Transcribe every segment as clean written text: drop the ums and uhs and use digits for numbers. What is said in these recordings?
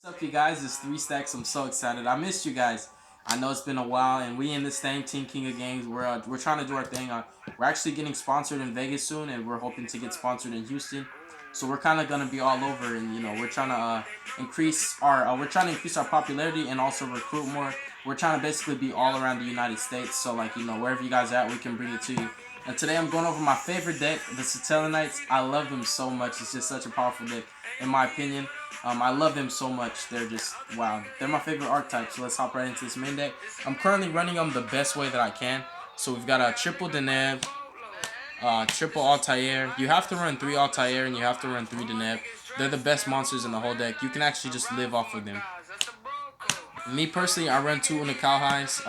What's up, you guys? It's Three Stacks. I'm so excited. I missed you guys. I know it's been a while, and we in the same team, King of Games. We're trying to do our thing. We're actually getting sponsored in Vegas soon, and we're hoping to get sponsored in Houston. So we're kind of gonna be all over, and we're trying to increase our popularity and also recruit more. We're trying to basically be all around the United States. So like wherever you guys are at, we can bring it to you. And today I'm going over my favorite deck, the Setellarknights. I love them so much. It's just such a powerful deck, in my opinion. I love them so much. They're just, wow. They're my favorite archetype. So let's hop right into this main deck. I'm currently running them the best way that I can. So we've got a triple Deneb, triple Altair. You have to run 3 Altair and you have to run 3 Deneb. They're the best monsters in the whole deck. You can actually just live off of them. Me personally, I run 2 Unikau highs.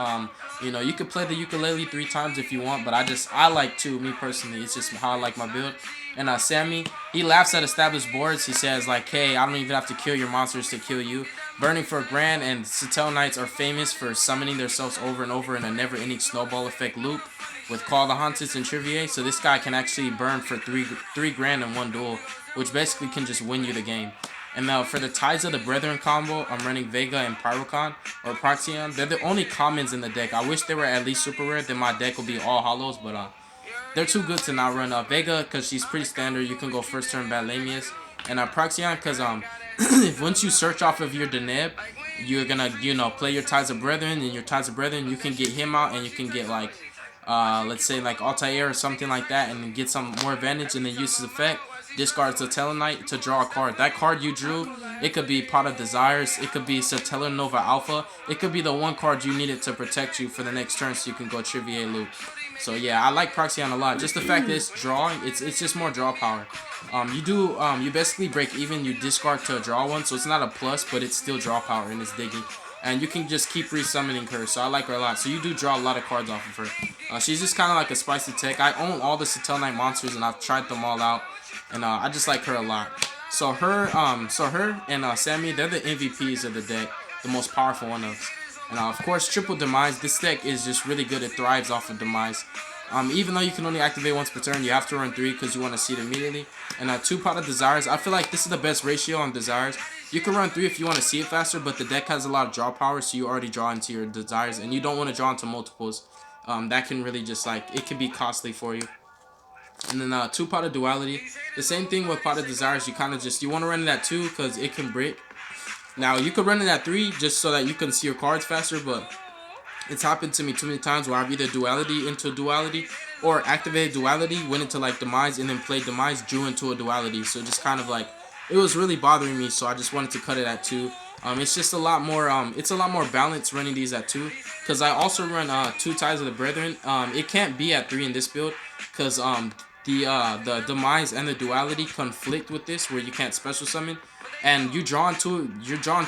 You could play the ukulele 3 times if you want, but I like 2. Me personally, it's just how I like my build. And Sammy, he laughs at established boards. He says like, "Hey, I don't even have to kill your monsters to kill you." Burning for a grand, and Setellarknights are famous for summoning themselves over and over in a never-ending snowball effect loop with Call the Haunted and Trivier. So this guy can actually burn for three grand in one duel, which basically can just win you the game. And now for the Ties of the Brethren combo, I'm running Vega and Pyrocon or Proxion. They're the only commons in the deck. I wish they were at least super rare. Then my deck will be all hollows, but they're too good to not run. Vega, because she's pretty standard. You can go first turn Batlamius. And Proxion, because once you search off of your Deneb, you're gonna play your Ties of Brethren, and your Ties of Brethren, you can get him out, and you can get like let's say like Altair or something like that, and then get some more advantage, and then use his effect. Discard Satellarknight to draw a card. That card you drew, it could be Pot of Desires, it could be Satellar Nova Alpha, it could be the one card you needed to protect you for the next turn so you can go Trivier loop. So yeah, I like Proxion a lot. Just the fact that it's drawing, it's just more draw power. You basically break even, you discard to draw one, so it's not a plus, but it's still draw power and it's digging. And you can just keep resummoning her, so I like her a lot. So you do draw a lot of cards off of her. She's just kind of like a spicy tech. I own all the Setellarknight monsters and I've tried them all out, and I just like her a lot. So her and Sammy, they're the MVPs of the deck, the most powerful one of. And of course, triple Demise. This deck is just really good. It thrives off of Demise. Even though you can only activate once per turn, you have to run 3 because you want to see it immediately. And 2 Pot of Desires. I feel like this is the best ratio on Desires. You can run 3 if you want to see it faster, but the deck has a lot of draw power, so you already draw into your Desires, and you don't want to draw into multiples. That can really just it can be costly for you. And then 2 Pot of Duality. The same thing with Pot of Desires. You kind of you want to run it at 2 because it can break. Now you could run it at 3 just so that you can see your cards faster, but it's happened to me too many times where I've either duality into duality or activated duality, went into like Demise, and then played Demise, drew into a duality. So just kind of it was really bothering me, so I just wanted to cut it at 2. It's just a lot more balanced running these at 2, because I also run 2 Ties of the Brethren. It can't be at 3 in this build because the Demise and the duality conflict with this, where you can't special summon. And you're drawn to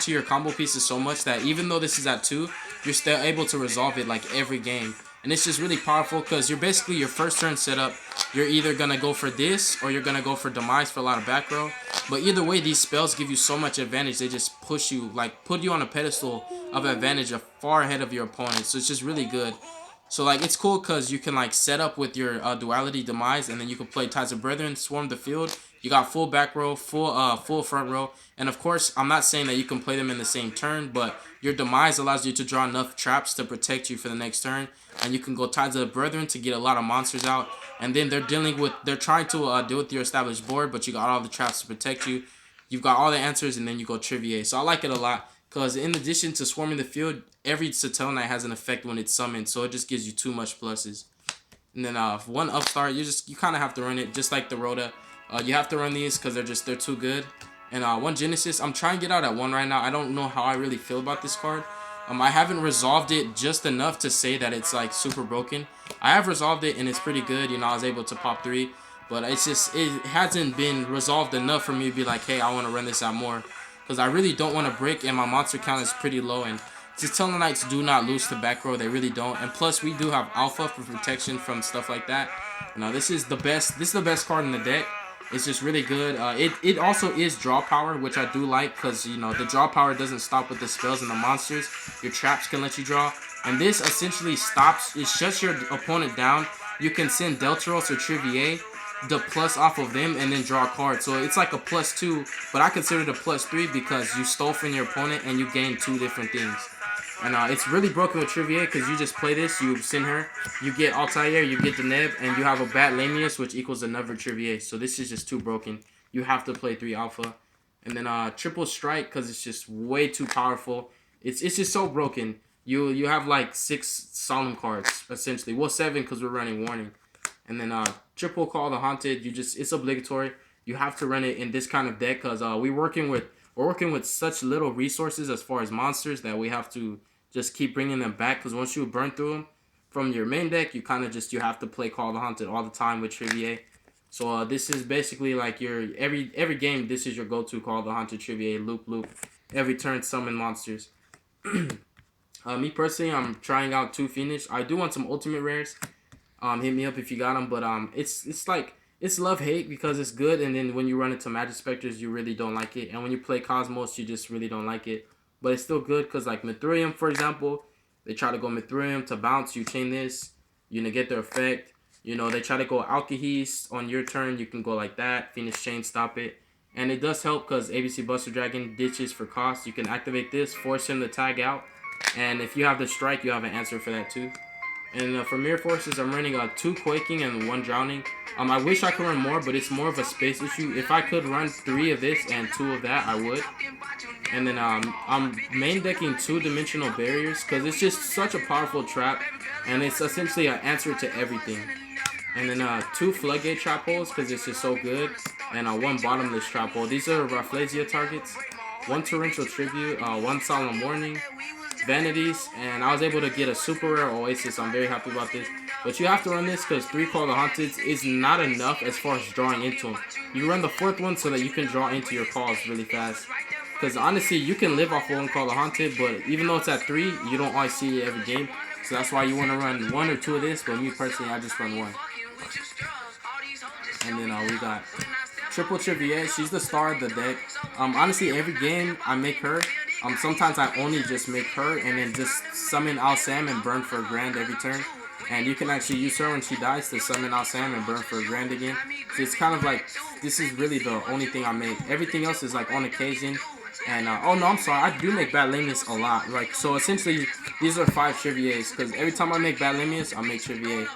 your combo pieces so much that even though this is at 2, you're still able to resolve it like every game. And it's just really powerful because you're basically your first turn setup. You're either going to go for this or you're going to go for Demise for a lot of back row. But either way, these spells give you so much advantage. They just push you, put you on a pedestal of advantage far ahead of your opponent. So it's just really good. So it's cool because you can set up with your duality Demise, and then you can play Ties of Brethren, swarm the field. You got full back row, full front row, and of course I'm not saying that you can play them in the same turn, but your Demise allows you to draw enough traps to protect you for the next turn, and you can go Ties of the Brethren to get a lot of monsters out. And then they're trying to deal with your established board, but you got all the traps to protect you. You've got all the answers, and then you go Trivier. So I like it a lot. Because in addition to swarming the field, every Setellarknight has an effect when it's summoned, so it just gives you too much pluses. And then one upstart, you kind of have to run it, just like the Rhoda. You have to run these because they're too good. And one Genesis, I'm trying to get out at 1 right now. I don't know how I really feel about this card. I haven't resolved it just enough to say that it's super broken. I have resolved it and it's pretty good. I was able to pop 3, but it hasn't been resolved enough for me to be like, hey, I want to run this out more. Because I really don't want to break, and my monster count is pretty low, and Setellarknights do not lose to back row. They really don't. And plus, we do have Alpha for protection from stuff like that. This is the best card in the deck. It's just really good. It also is draw power, which I do like, because the draw power doesn't stop with the spells and the monsters. Your traps can let you draw, and this essentially shuts your opponent down. You can send Deltaros or Trivier, the plus off of them and then draw a card. So it's like a +2, but I consider it a +3 because you stole from your opponent and you gain 2 different things. And it's really broken with Trivier because you just play this, you send her, you get Altair, you get the Neb, and you have a Bat Lamius, which equals another Trivier. So this is just too broken. You have to play 3 Alpha. And then triple strike because it's just way too powerful. It's just so broken. You have like 6 solemn cards essentially. Well, 7 because we're running warning. And then triple call the haunted. It's obligatory. You have to run it in this kind of deck because we're working with such little resources as far as monsters that we have to just keep bringing them back. Because once you burn through them from your main deck, you kind of you have to play Call the Haunted all the time with Trivier. So this is basically like your every game. This is your go-to Call the Haunted Trivier loop. Every turn summon monsters. Me personally, I'm trying out 2 Phoenix. I do want some ultimate rares. Hit me up if you got them. But it's like it's love-hate because it's good, and then when you run into Magic Specters, you really don't like it. And when you play Cosmos, you just really don't like it. But it's still good because like Mithrium, for example, they try to go Mithrium to bounce. You chain this, you negate their effect. You know, they try to go Alkahest on your turn. You can go like that. Phoenix Chain, stop it. And it does help because ABC Buster Dragon ditches for cost. You can activate this, force him to tag out. And if you have the strike, you have an answer for that too. And for Mirror Forces, I'm running 2 Quaking and 1 Drowning. I wish I could run more, but it's more of a space issue. If I could run 3 of this and 2 of that, I would. And then I'm main decking 2 Dimensional Barriers because it's just such a powerful trap. And it's essentially an answer to everything. And then 2 Floodgate Trap Holes because it's just so good. And 1 Bottomless Trap Hole. These are Rafflesia targets. 1 Torrential Tribute, 1 Solemn Warning, Vanities, and I was able to get a super rare Oasis. I'm very happy about this. But you have to run this because 3 Call the Haunted is not enough as far as drawing into them. You run the 4th one so that you can draw into your calls really fast. Because honestly, you can live off of 1 Call the Haunted, but even though it's at 3, you don't always see it every game. So that's why you want to run 1 or 2 of this, but me personally, I just run 1. And then we got Triple Trivier. She's the star of the deck. Honestly, every game I make her. Sometimes I only just make her and then just summon Al Sam and burn for a grand every turn. And you can actually use her when she dies to summon Al Sam and burn for a grand again. So it's kind of like, this is really the only thing I make. Everything else is like on occasion. And, oh no, I'm sorry, I do make Bat Lamius a lot. Like, so essentially, these are 5 Triviers. Because every time I make Bat Lamius, I make Trivier.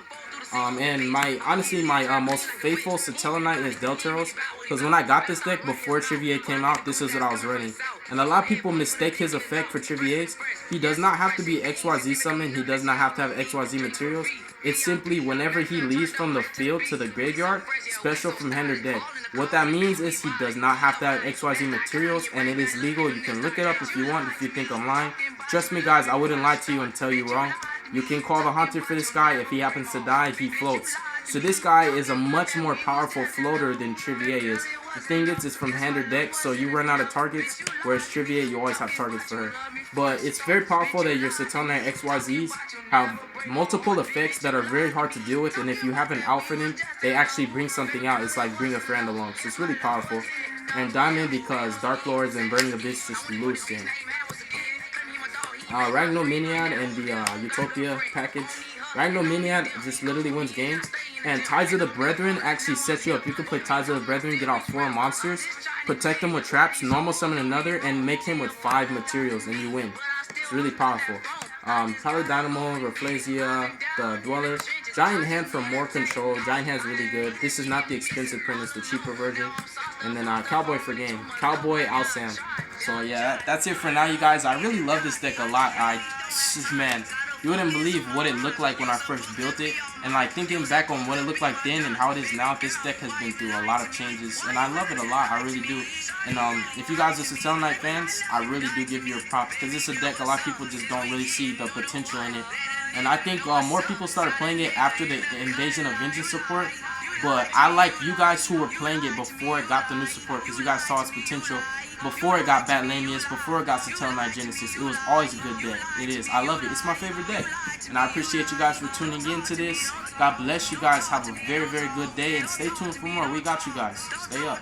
And honestly, my most faithful Setellarknight is Delteros. Because when I got this deck before Trivier came out, this is what I was running. And a lot of people mistake his effect for Triviers. He does not have to be XYZ summon. He does not have to have XYZ materials. It's simply whenever he leaves from the field to the graveyard, special from hand or deck. What that means is he does not have to have XYZ materials, and it is legal. You can look it up if you want, if you think I'm lying. Trust me, guys, I wouldn't lie to you and tell you wrong. You can call the Haunted for this guy. If he happens to die, he floats. So this guy is a much more powerful floater than Trivier is. The thing is, it's from hand or deck, so you run out of targets, whereas Trivier, you always have targets for her. But it's very powerful that your Setellarknight XYZs have multiple effects that are very hard to deal with, and if you have an out for them, they actually bring something out. It's like bring a friend along, so it's really powerful. And Diamond because Dark Lords and Burning Abyss just lose him. Ragnominiad and the Utopia package. Ragnominiad just literally wins games. And Ties of the Brethren actually sets you up. You can play Ties of the Brethren, get out 4 monsters, protect them with traps, normal summon another, and make him with 5 materials, and you win. It's really powerful. Tyler Dynamo, Rafflesia, the Dweller. Giant Hand for more control. Giant Hand's really good. This is not the expensive print, it's the cheaper version. And then Cowboy for game. Cowboy Alsam. So yeah, that's it for now, you guys. I really love this deck a lot. Man, you wouldn't believe what it looked like when I first built it. And like thinking back on what it looked like then and how it is now, this deck has been through a lot of changes. And I love it a lot, I really do. And if you guys are Setellarknight fans, I really do give you a props. Because it's a deck a lot of people just don't really see the potential in it. And I think more people started playing it after the Invasion of Vengeance support. But I like you guys who were playing it before it got the new support. Because you guys saw its potential. Before it got Bat Lamius, before it got Setellarknight Genesis, it was always a good deck. It is. I love it. It's my favorite deck. And I appreciate you guys for tuning in to this. God bless you guys. Have a very, very good day. And stay tuned for more. We got you guys. Stay up.